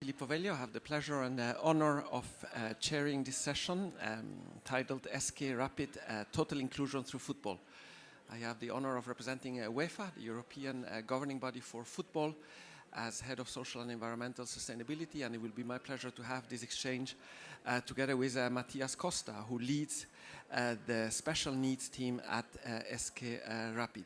Filippo Veglio. I have the pleasure and honor of chairing this session titled SK Rapid Total Inclusion Through Football. I have the honor of representing UEFA, the European governing body for football, as head of social and environmental sustainability, and it will be my pleasure to have this exchange together with Matthias Costa, who leads the special needs team at SK Rapid.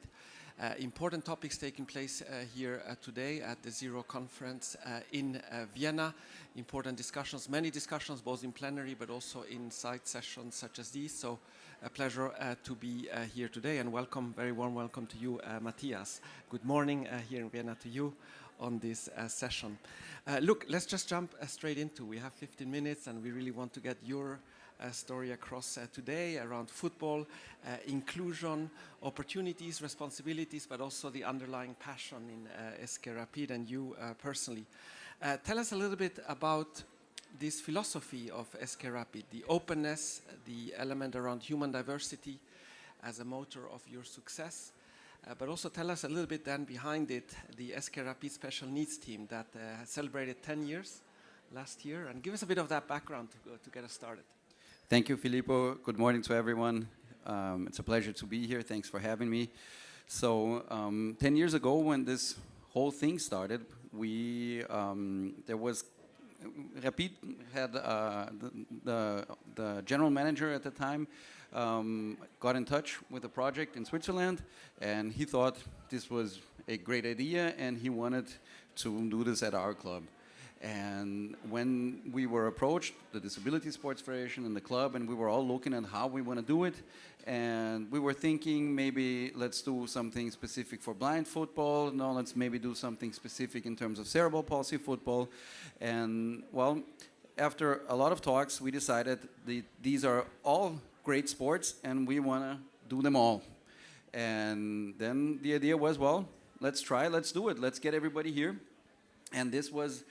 Important topics taking place here today at the Zero Conference in Vienna. Important discussions, many discussions, both in plenary but also in side sessions such as these. So a pleasure to be here today, and welcome, very warm welcome to you, Matthias. Good morning here in Vienna to you on this session. Look, let's just jump straight into. We have 15 minutes and we really want to get your story across today around football, inclusion, opportunities, responsibilities, but also the underlying passion in SK Rapid and you personally. Tell us a little bit about this philosophy of SK Rapid, the openness, the element around human diversity as a motor of your success. But also tell us a little bit then behind it, the SK Rapid Special Needs team that celebrated 10 years last year. And give us a bit of that background to get us started. Thank you, Filippo. Good morning to everyone. It's a pleasure to be here. Thanks for having me. So 10 years ago when this whole thing started, Rapid had the general manager at the time got in touch with a project in Switzerland, and he thought this was a great idea and he wanted to do this at our club. And when we were approached, the Disability Sports Federation and the club, and we were all looking at how we want to do it, and we were thinking maybe let's do something specific for blind football, no, let's maybe do something specific in terms of cerebral palsy football. And well, after a lot of talks, we decided these are all great sports and we want to do them all. And then the idea was, well, let's try, let's do it, let's get everybody here. And this was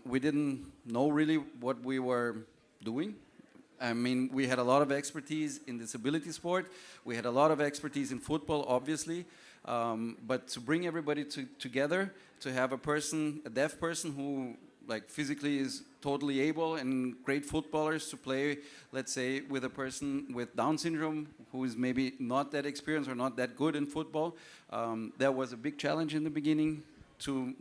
we didn't know really what we were doing. I mean, we had a lot of expertise in disability sport. We had a lot of expertise in football, obviously. But to bring everybody together, to have a deaf person who like physically is totally able and great footballers to play, let's say, with a person with Down syndrome who is maybe not that experienced or not that good in football. That was a big challenge in the beginning. To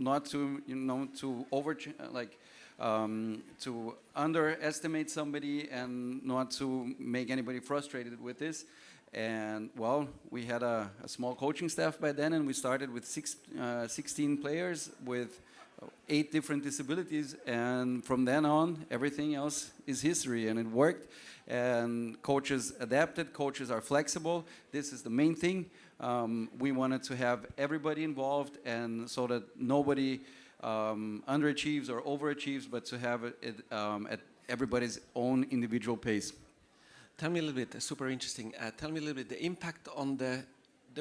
underestimate somebody and not to make anybody frustrated with this. And well, we had a small coaching staff by then, and we started with 16 players with 8 different disabilities, and from then on everything else is history, and it worked. And coaches adapted, coaches are flexible. This is the main thing. We wanted to have everybody involved, and so that nobody underachieves or overachieves, but to have it at everybody's own individual pace. Tell me a little bit, super interesting, tell me a little bit the impact on the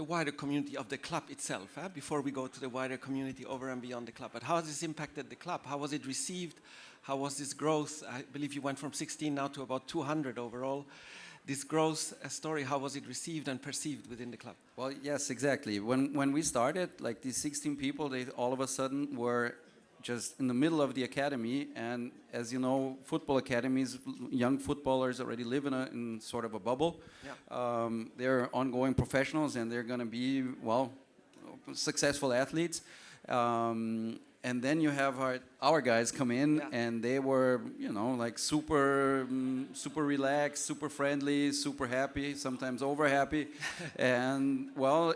wider community of the club itself, before we go to the wider community over and beyond the club. But how has this impacted the club? How was it received? How was this growth? I believe you went from 16 now to about 200 overall. This growth story, how was it received and perceived within the club? Well, yes, exactly. When we started, like these 16 people, they all of a sudden were just in the middle of the academy. And as you know, football academies, young footballers already live in sort of a bubble. Yeah. They're ongoing professionals and they're going to be, well, successful athletes. And then you have our guys come in, yeah. And they were, like super relaxed, super friendly, super happy, sometimes over happy. And well,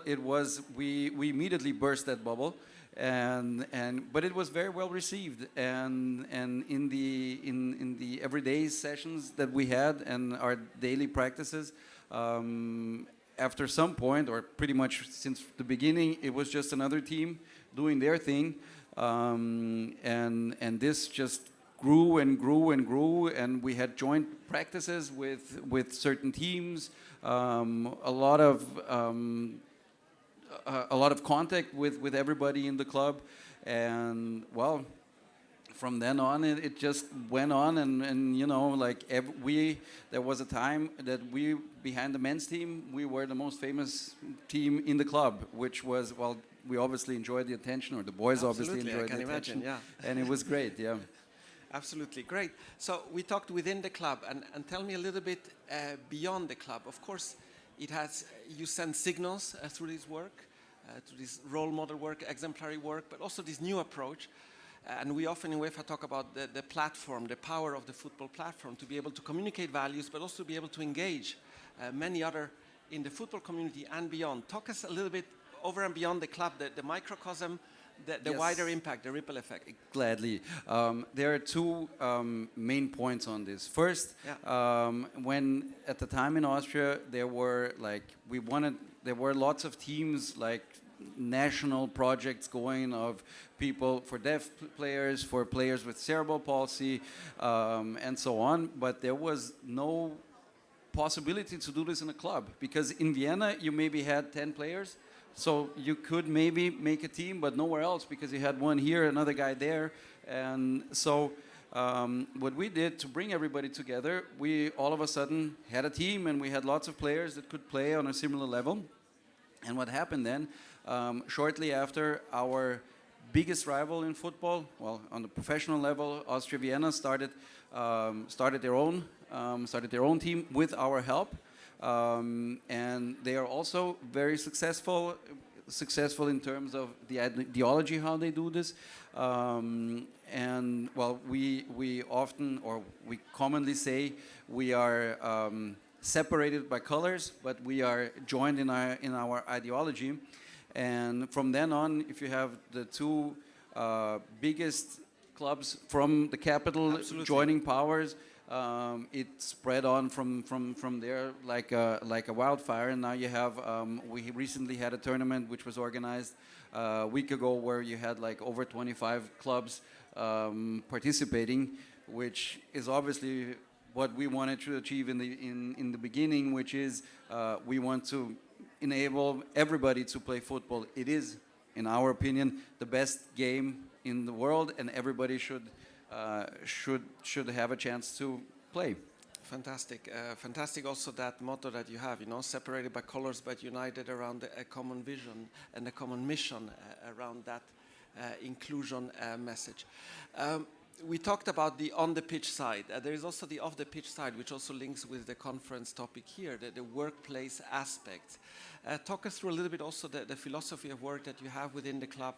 we immediately burst that bubble, but it was very well received. And in the everyday sessions that we had and our daily practices, after some point, or pretty much since the beginning, it was just another team doing their thing. And this just grew and grew and grew, and we had joint practices with certain teams, a lot of contact with everybody in the club, and well, from then on it just went on, and there was a time that we, behind the men's team, we were the most famous team in the club, which was, well, we obviously enjoyed the attention, or the boys obviously enjoyed the attention. Yeah. And it was great, yeah. Absolutely, great. So we talked within the club, and tell me a little bit beyond the club. Of course, you send signals through this work, to this role model work, exemplary work, but also this new approach. And we often in UEFA talk about the platform, the power of the football platform, to be able to communicate values, but also be able to engage many other in the football community and beyond. Talk us a little bit over and beyond the club, the microcosm, the wider impact, the ripple effect. Gladly. There are two main points on this. First, when at the time in Austria there were lots of teams, like national projects going, of people for deaf players, for players with cerebral palsy, and so on. But there was no possibility to do this in a club, because in Vienna you maybe had 10 players. So you could maybe make a team, but nowhere else, because you had one here, another guy there. And so what we did to bring everybody together, we all of a sudden had a team, and we had lots of players that could play on a similar level. And what happened then, shortly after, our biggest rival in football, well, on the professional level, Austria Vienna, started their own team with our help. And they are also very successful in terms of the ideology, how they do this. And well, we often, or we commonly say, we are separated by colors, but we are joined in our ideology. And from then on, if you have the two biggest clubs from the capital joining powers, it spread on from there like a wildfire. And now you have, we recently had a tournament which was organized a week ago, where you had like over 25 clubs participating, which is obviously what we wanted to achieve in the beginning, which is we want to enable everybody to play football. It is, in our opinion, the best game in the world, and everybody should have a chance to play. Fantastic. Fantastic also that motto that you have, separated by colors but united around a common vision and a common mission around that inclusion message. We talked about the on-the-pitch side. There is also the off-the-pitch side, which also links with the conference topic here, the workplace aspect. Talk us through a little bit also the philosophy of work that you have within the club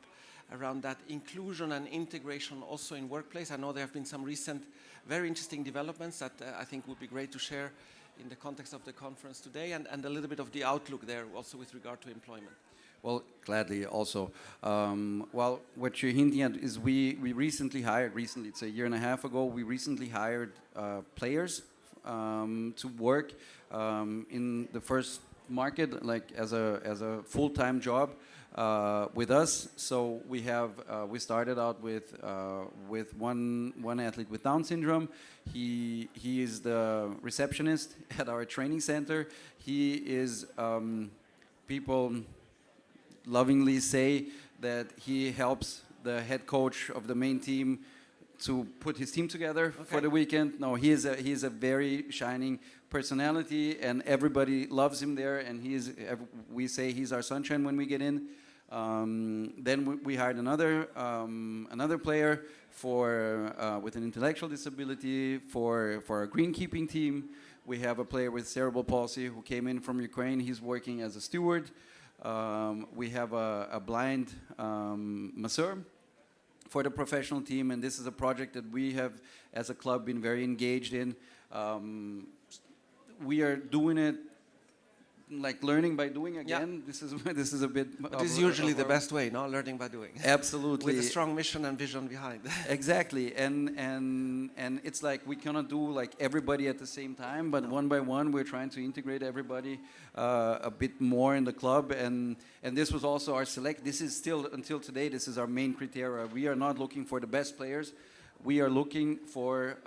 around that inclusion and integration also in workplace. I know there have been some recent very interesting developments that I think would be great to share in the context of the conference today, and a little bit of the outlook there also with regard to employment. Well, gladly also. Well, what you're hinting at is we recently, it's a year and a half ago, we recently hired players to work in the first market, like as a full-time job with us. So we started out with one athlete with Down syndrome. He is the receptionist at our training center. He is people lovingly say that he helps the head coach of the main team to put his team together for the weekend. No, he is a very shining personality, and everybody loves him there. And we say he's our sunshine when we get in. Then we hired another player with an intellectual disability for our greenkeeping team. We have a player with cerebral palsy who came in from Ukraine. He's working as a steward. We have a blind masseur for the professional team, and this is a project that we have, as a club, been very engaged in. We are doing it like learning by doing again. Yeah. This is a bit. This is usually the best way, no? Learning by doing. Absolutely. With a strong mission and vision behind. Exactly, and it's like we cannot do like everybody at the same time, but one by one we're trying to integrate everybody a bit more in the club, and this was also our select. This is still, until today, this is our main criteria. We are not looking for the best players. We are looking for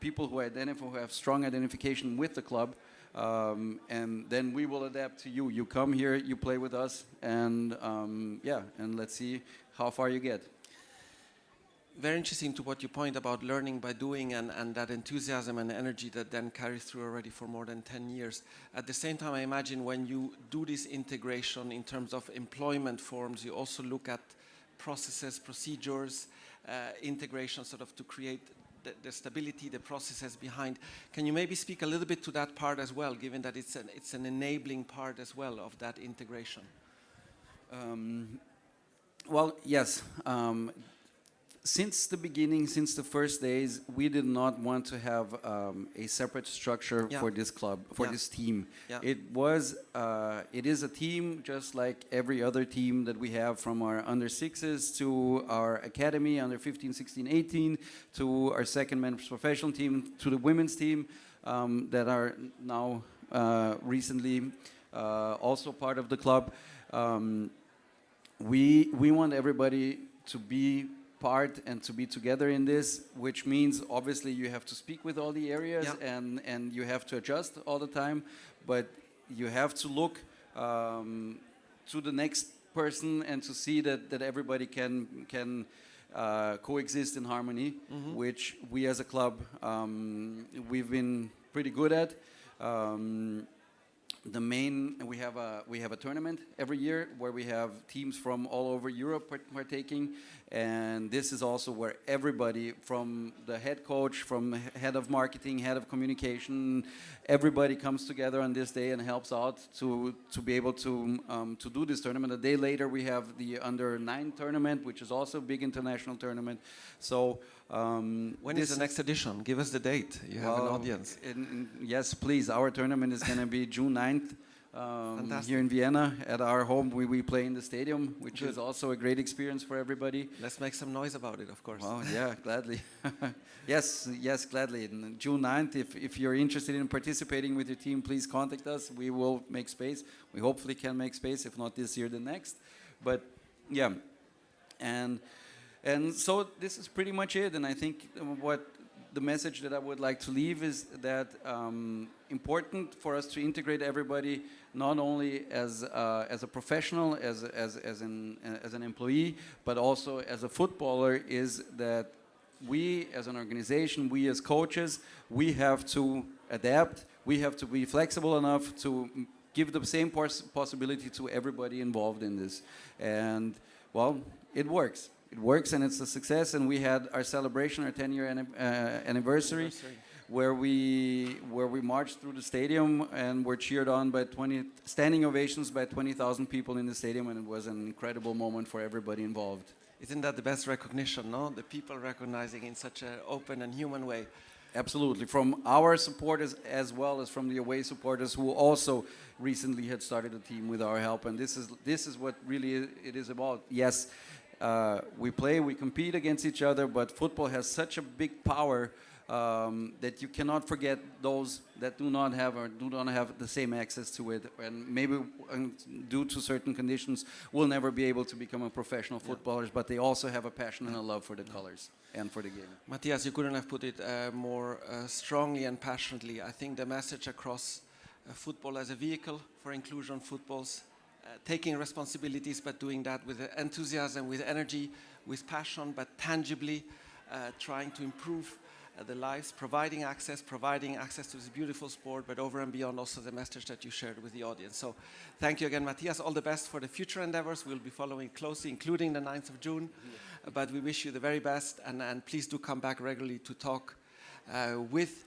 people who have strong identification with the club. And then we will adapt to you. You come here, you play with us, and and let's see how far you get. very interesting to what you point about learning by doing and that enthusiasm and energy that then carries through already for more than 10 years. At the same time, I imagine when you do this integration in terms of employment forms, you also look at processes, procedures, integration sort of to create the stability, the processes behind. Can you maybe speak a little bit to that part as well, given that it's an enabling part as well of that integration? Well, yes. Since the beginning, since the first days, we did not want to have a separate structure for this club, for this team. It is a team just like every other team that we have, from our under 6s to our academy, under 15, 16, 18, to our second men's professional team, to the women's team that are now recently also part of the club. We want everybody to be part and to be together in this, which means obviously you have to speak with all the areas and you have to adjust all the time, but you have to look to the next person and to see that everybody can coexist in harmony, which we as a club we've been pretty good at. We have a tournament every year where we have teams from all over Europe partaking, and this is also where everybody, from the head coach, from head of marketing, head of communication, everybody comes together on this day and helps out to be able to do this tournament. A day later we have the under 9 tournament, which is also a big international tournament. So when is the next edition? Give us the date. You have an audience. Yes, please. Our tournament is going to be June 9th here in Vienna at our home. We play in the stadium, which is also a great experience for everybody. Let's make some noise about it, of course. Well, yeah, gladly. Yes, gladly. And June 9th, if you're interested in participating with your team, please contact us. We will make space. We hopefully can make space, if not this year, the next. But yeah, and so this is pretty much it. And I think what the message that I would like to leave is that important for us to integrate everybody, not only as a professional, as an employee, but also as a footballer, is that we as an organization, we as coaches, we have to adapt. We have to be flexible enough to give the same possibility to everybody involved in this. And well, it works. It works, and it's a success. And we had our celebration, our 10-year anniversary, where we marched through the stadium and were cheered on by standing ovations by 20,000 people in the stadium, and it was an incredible moment for everybody involved. Isn't that the best recognition, no? The people recognizing in such an open and human way. Absolutely, from our supporters as well as from the away supporters, who also recently had started a team with our help. And this is what really it is about. Yes. We play, we compete against each other, but football has such a big power that you cannot forget those that do not have the same access to it, and maybe due to certain conditions will never be able to become a professional footballers, but they also have a passion and a love for the colors and for the game. Matthias, you couldn't have put it more strongly and passionately. I think the message across football as a vehicle for inclusion, football's taking responsibilities, but doing that with enthusiasm, with energy, with passion, but tangibly trying to improve the lives, providing access to this beautiful sport, but over and beyond also the message that you shared with the audience. So thank you again, Matthias. All the best for the future endeavors. We'll be following closely, including the 9th of June. But we wish you the very best, and please do come back regularly to talk with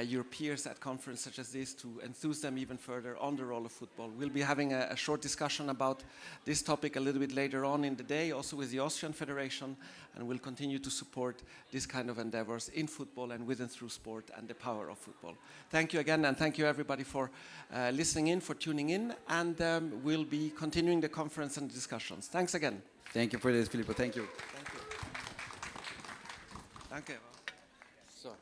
your peers at conferences such as this, to enthuse them even further on the role of football. We'll be having a short discussion about this topic a little bit later on in the day, also with the Austrian Federation, and we'll continue to support this kind of endeavors in football and with and through sport and the power of football. Thank you again, and thank you everybody for listening in, for tuning in, and we'll be continuing the conference and discussions. Thanks again. Thank you for this, Filippo. Thank you. Thank you. Danke. So.